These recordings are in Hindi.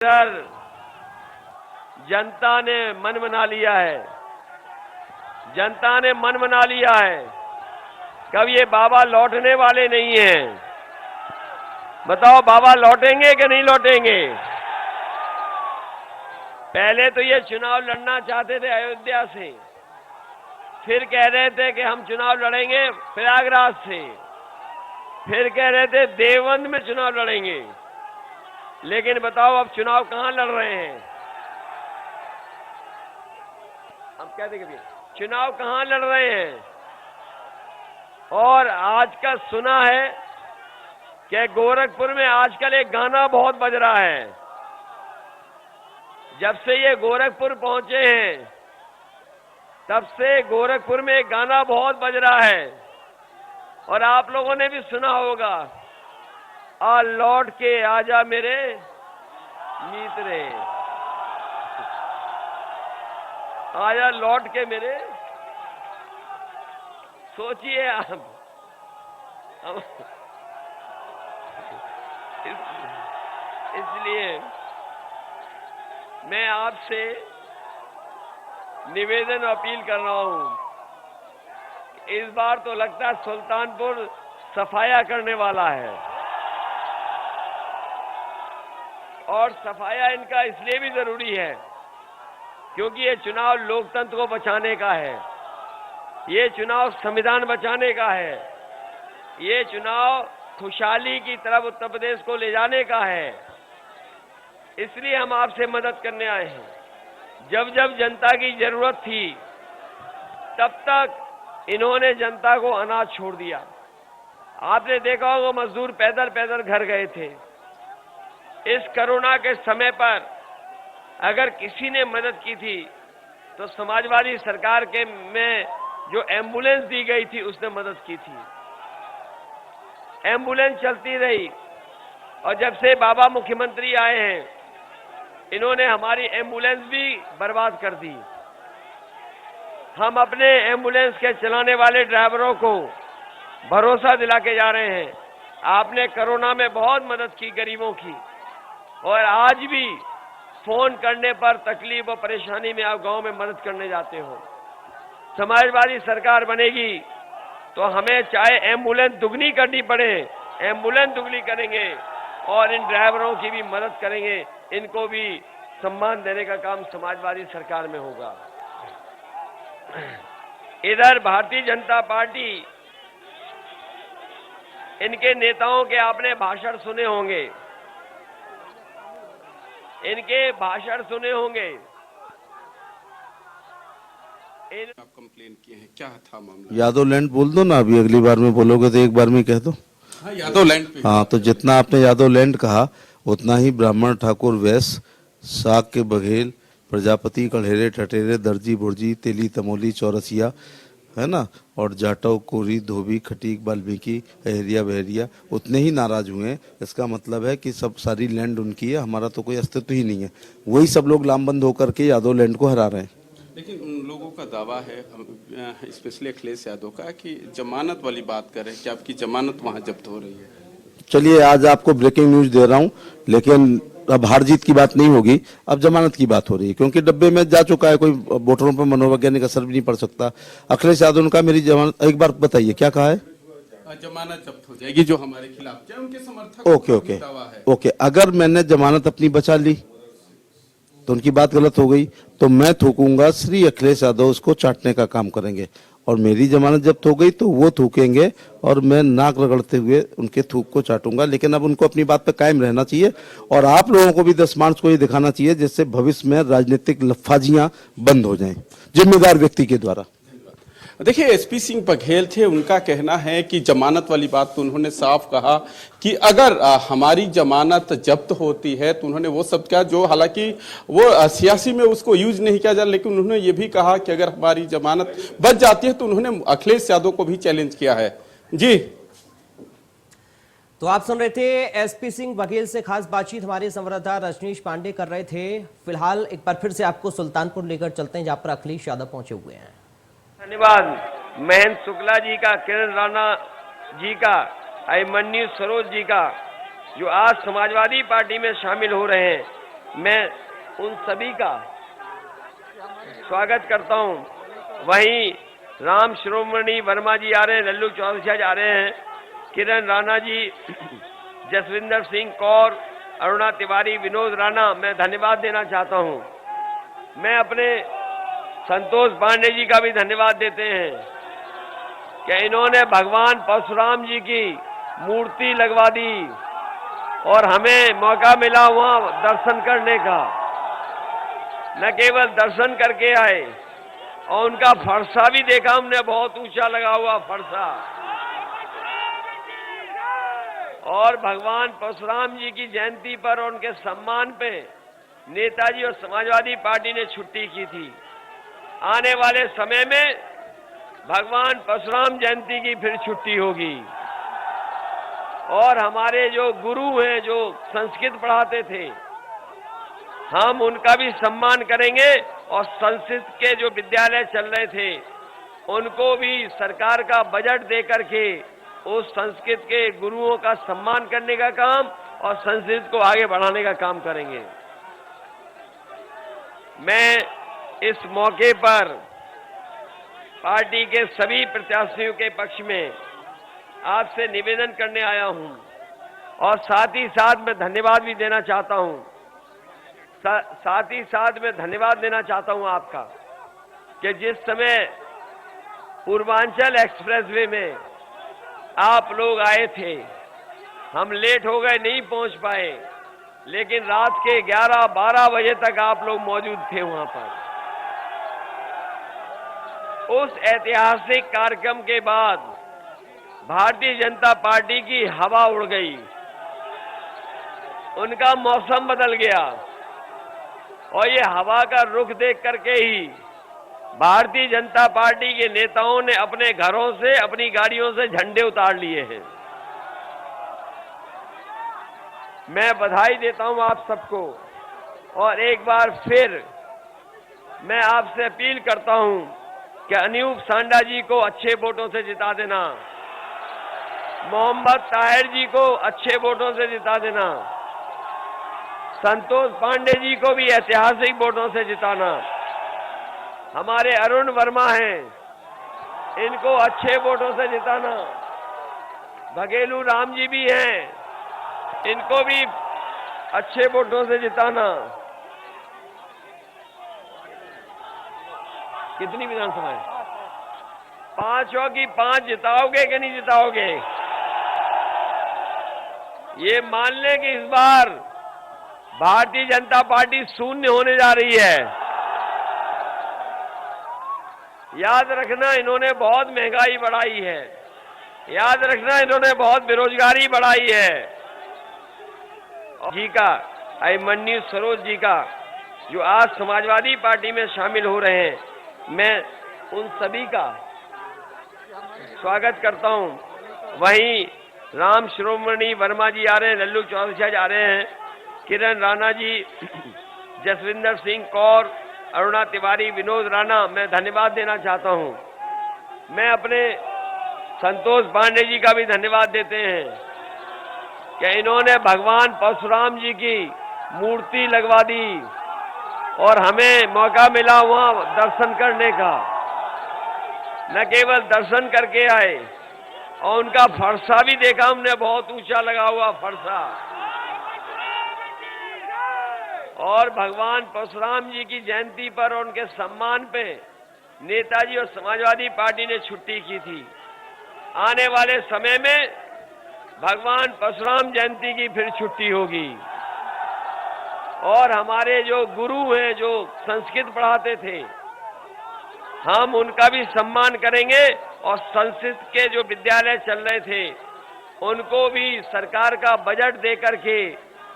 इधर जनता ने मन बना लिया है, जनता ने मन बना लिया है। कब ये बाबा लौटने वाले नहीं हैं। बताओ बाबा लौटेंगे कि नहीं लौटेंगे? पहले तो ये चुनाव लड़ना चाहते थे अयोध्या से, फिर कह रहे थे कि हम चुनाव लड़ेंगे प्रयागराज से, फिर कह रहे थे देवबंद में चुनाव लड़ेंगे। लेकिन बताओ अब चुनाव कहां लड़ रहे हैं? हम कहते कि चुनाव कहां लड़ रहे हैं? और आज का सुना है कि गोरखपुर में आजकल एक गाना बहुत बज रहा है। जब से ये गोरखपुर पहुंचे हैं तब से गोरखपुर में एक गाना बहुत बज रहा है और आप लोगों ने भी सुना होगा, आ लौट के आजा मेरे मित्रे, आजा लौट के मेरे। सोचिए आप, इसलिए मैं आपसे निवेदन अपील कर रहा हूं, इस बार तो लगता है सुल्तानपुर सफाया करने वाला है। और सफाया इनका इसलिए भी जरूरी है क्योंकि ये चुनाव लोकतंत्र को बचाने का है, ये चुनाव संविधान बचाने का है, ये चुनाव खुशहाली की तरफ उत्तर प्रदेश को ले जाने का है। इसलिए हम आपसे मदद करने आए हैं। जब जब जनता की जरूरत थी तब तक इन्होंने जनता को अनाज छोड़ दिया। आपने देखा होगा मजदूर पैदल पैदल घर गए थे। इस कोरोना के समय पर अगर किसी ने मदद की थी तो समाजवादी सरकार के में जो एम्बुलेंस दी गई थी उसने मदद की थी। एम्बुलेंस चलती रही और जब से बाबा मुख्यमंत्री आए हैं इन्होंने हमारी एम्बुलेंस भी बर्बाद कर दी। हम अपने एम्बुलेंस के चलाने वाले ड्राइवरों को भरोसा दिला के जा रहे हैं। आपने कोरोना में बहुत मदद की गरीबों की और आज भी फोन करने पर तकलीफ और परेशानी में आप गांव में मदद करने जाते हो। समाजवादी सरकार बनेगी तो हमें चाहे एम्बुलेंस दुगनी करनी पड़े, एम्बुलेंस दुगनी करेंगे और इन ड्राइवरों की भी मदद करेंगे। इनको भी सम्मान देने का काम समाजवादी सरकार में होगा। इधर भारतीय जनता पार्टी, इनके नेताओं के आपने भाषण सुने होंगे, इनके भाषण सुने होंगे। आप कंप्लेन किए हैं, क्या था मामला? यादव लैंड बोल दो ना, अभी अगली बार में बोलोगे तो एक बार में कह दो। हाँ, यादव लैंड पे। हाँ, तो जितना आपने यादव लैंड कहा उतना ही ब्राह्मण, ठाकुर, वैश्य, साग के बघेल, प्रजापति, कढ़ेरे, ठटेरे, दर्जी, बुर्जी, तेली, तमोली, चौरसिया, है ना, और जाटव, कोरी, धोबी, खटीक, वाल्मीकि, अहरिया, बहरिया उतने ही नाराज हुए हैं। इसका मतलब है कि सब सारी लैंड उनकी है, हमारा तो कोई अस्तित्व ही नहीं है। वही सब लोग लामबंद होकर के यादव लैंड को हरा रहे हैं। लेकिन उन लोगों का दावा है, स्पेशली अखिलेश यादव का, कि जमानत वाली बात करें कि आपकी जमानत वहां जब्त हो रही है। चलिए आज आपको ब्रेकिंग न्यूज दे रहा हूँ, लेकिन अब हार जीत की बात नहीं होगी, अब जमानत की बात हो रही है क्योंकि डब्बे में जा चुका है। कोई वोटरों पर मनोवैज्ञानिक असर भी नहीं पड़ सकता। अखिलेश यादव का मेरी जमानत, एक बार बताइए क्या कहा है? जमानत जब्त हो जाएगी जो हमारे खिलाफ, क्या उनके समर्थक ओके ओके ओके। अगर मैंने जमानत अपनी बचा ली तो उनकी बात गलत हो गई, तो मैं थूकूंगा, श्री अखिलेश यादव उसको चाटने का काम करेंगे और मेरी जमानत जब्त हो गई तो वो थूकेंगे और मैं नाक रगड़ते हुए उनके थूक को चाटूंगा। लेकिन अब उनको अपनी बात पे कायम रहना चाहिए और आप लोगों को भी 10 मार्च को ये दिखाना चाहिए जिससे भविष्य में राजनीतिक लफाजियां बंद हो जाएं जिम्मेदार व्यक्ति के द्वारा। देखिए, एसपी सिंह बघेल थे, उनका कहना है कि जमानत वाली बात तो उन्होंने साफ कहा कि अगर हमारी जमानत जब्त होती है तो उन्होंने वो सब क्या, जो हालांकि वो सियासी में उसको यूज नहीं किया जा, लेकिन उन्होंने ये भी कहा कि अगर हमारी जमानत बच जाती है तो उन्होंने अखिलेश यादव को भी चैलेंज किया है। जी, तो आप सुन रहे थे एसपी सिंह बघेल से खास बातचीत हमारे संवाददाता रजनीश पांडे कर रहे थे। फिलहाल एक बार फिर से आपको सुल्तानपुर लेकर चलते हैं जहां पर अखिलेश यादव पहुंचे हुए हैं। धन्यवाद महेंद्र शुक्ला जी का, किरण राणा जी का, अभिमन्यु सरोज जी का, जो आज समाजवादी पार्टी में शामिल हो रहे हैं। मैं उन सभी का स्वागत करता हूं। वहीं राम शिरोमणि वर्मा जी आ रहे हैं, लल्लू चौरसिया जा रहे हैं, किरण राणा जी, जसविंदर सिंह कौर, अरुणा तिवारी, विनोद राणा, मैं धन्यवाद देना चाहता हूं। मैं अपने संतोष पांडे जी का भी धन्यवाद देते हैं कि इन्होंने भगवान परशुराम जी की मूर्ति लगवा दी और हमें मौका मिला वहां दर्शन करने का। न केवल दर्शन करके आए और उनका फरसा भी देखा हमने, बहुत ऊंचा लगा हुआ फरसा। और भगवान परशुराम जी की जयंती पर और उनके सम्मान पे नेताजी और समाजवादी पार्टी ने छुट्टी की थी। आने वाले समय में भगवान परशुराम जयंती की फिर छुट्टी होगी और हमारे जो गुरु हैं, जो संस्कृत पढ़ाते थे, हम उनका भी सम्मान करेंगे और संस्कृत के जो विद्यालय चल रहे थे उनको भी सरकार का बजट दे करके उस संस्कृत के गुरुओं का सम्मान करने का काम और संस्कृत को आगे बढ़ाने का काम करेंगे। मैं इस मौके पर पार्टी के सभी प्रत्याशियों के पक्ष में आपसे निवेदन करने आया हूं और साथ ही साथ मैं धन्यवाद भी देना चाहता हूं। साथ ही साथ मैं धन्यवाद देना चाहता हूं आपका कि जिस समय पूर्वांचल एक्सप्रेसवे में आप लोग आए थे, हम लेट हो गए, नहीं पहुंच पाए, लेकिन रात के 11-12 बजे तक आप लोग मौजूद थे वहां पर। उस ऐतिहासिक कार्यक्रम के बाद भारतीय जनता पार्टी की हवा उड़ गई, उनका मौसम बदल गया और ये हवा का रुख देख करके ही भारतीय जनता पार्टी के नेताओं ने अपने घरों से, अपनी गाड़ियों से झंडे उतार लिए हैं। मैं बधाई देता हूं आप सबको और एक बार फिर मैं आपसे अपील करता हूं कि अनूप सांडा जी को अच्छे वोटों से जिता देना, मोहम्मद ताहिर जी को अच्छे वोटों से जिता देना, संतोष पांडे जी को भी ऐतिहासिक वोटों से जिताना, हमारे अरुण वर्मा हैं, इनको अच्छे वोटों से जिताना, भगेलू राम जी भी हैं, इनको भी अच्छे वोटों से जिताना। कितनी विधानसभा है? 5 की 5 जिताओगे कि नहीं जिताओगे? ये मान लें कि इस बार भारतीय जनता पार्टी शून्य होने जा रही है। याद रखना, इन्होंने बहुत महंगाई बढ़ाई है, याद रखना इन्होंने बहुत बेरोजगारी बढ़ाई है। जी का, अभिमन्यु सरोज जी का, जो आज समाजवादी पार्टी में शामिल हो रहे हैं, मैं उन सभी का स्वागत करता हूं। वहीं राम शिरोमणि वर्मा जी आ रहे हैं, लल्लू चौरसिया जा रहे हैं, किरण राणा जी, जसविंदर सिंह कौर, अरुणा तिवारी, विनोद राणा, मैं धन्यवाद देना चाहता हूं। मैं अपने संतोष पांडे जी का भी धन्यवाद देते हैं कि इन्होंने भगवान परशुराम जी की मूर्ति लगवा दी और हमें मौका मिला वहां दर्शन करने का। न केवल दर्शन करके आए और उनका फरसा भी देखा हमने, बहुत ऊंचा लगा हुआ फरसा। और भगवान परशुराम जी की जयंती पर और उनके सम्मान पे नेताजी और समाजवादी पार्टी ने छुट्टी की थी। आने वाले समय में भगवान परशुराम जयंती की फिर छुट्टी होगी और हमारे जो गुरु हैं, जो संस्कृत पढ़ाते थे, हम उनका भी सम्मान करेंगे और संस्कृत के जो विद्यालय चल रहे थे उनको भी सरकार का बजट दे करके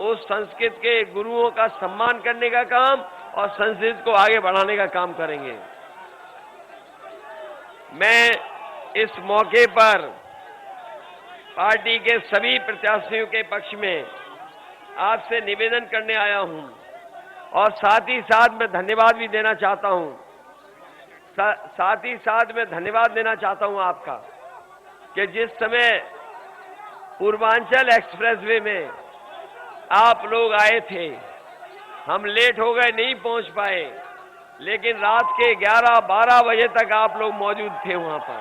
उस संस्कृत के गुरुओं का सम्मान करने का काम और संस्कृत को आगे बढ़ाने का काम करेंगे। मैं इस मौके पर पार्टी के सभी प्रत्याशियों के पक्ष में आपसे निवेदन करने आया हूं और साथ ही साथ मैं धन्यवाद भी देना चाहता हूं। साथ ही साथ मैं धन्यवाद देना चाहता हूं आपका कि जिस समय पूर्वांचल एक्सप्रेसवे में आप लोग आए थे, हम लेट हो गए, नहीं पहुंच पाए, लेकिन रात के 11-12 बजे तक आप लोग मौजूद थे वहां पर।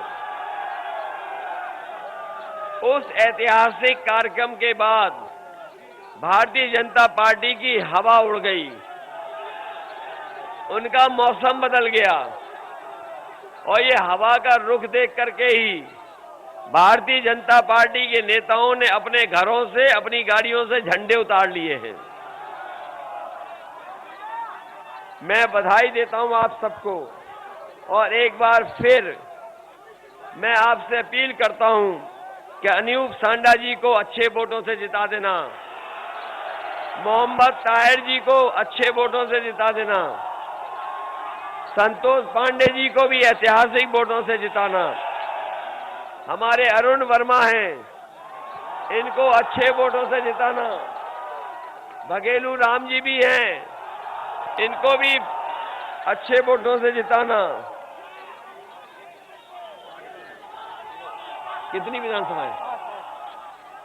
उस ऐतिहासिक कार्यक्रम के बाद भारतीय जनता पार्टी की हवा उड़ गई, उनका मौसम बदल गया और ये हवा का रुख देख करके ही भारतीय जनता पार्टी के नेताओं ने अपने घरों से, अपनी गाड़ियों से झंडे उतार लिए हैं। मैं बधाई देता हूं आप सबको और एक बार फिर मैं आपसे अपील करता हूं कि अनूप सांडा जी को अच्छे वोटों से जिता देना, मोहम्मद ताहिर जी को अच्छे वोटों से जिता देना, संतोष पांडे जी को भी ऐतिहासिक वोटों से जिताना, हमारे अरुण वर्मा हैं, इनको अच्छे वोटों से जिताना, बघेलू राम जी भी हैं, इनको भी अच्छे वोटों से जिताना। कितनी विधानसभाएं?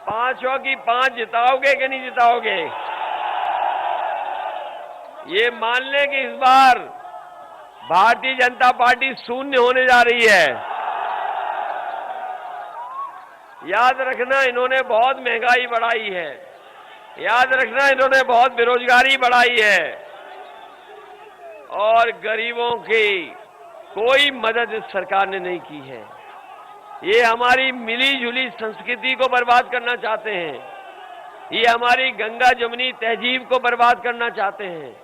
5 की 5 जिताओगे कि नहीं जिताओगे? ये मान लें कि इस बार भारतीय जनता पार्टी शून्य होने जा रही है। याद रखना, इन्होंने बहुत महंगाई बढ़ाई है, याद रखना इन्होंने बहुत बेरोजगारी बढ़ाई है और गरीबों की कोई मदद इस सरकार ने नहीं की है। ये हमारी मिली जुली संस्कृति को बर्बाद करना चाहते हैं, ये हमारी गंगा जमुनी तहजीब को बर्बाद करना चाहते हैं।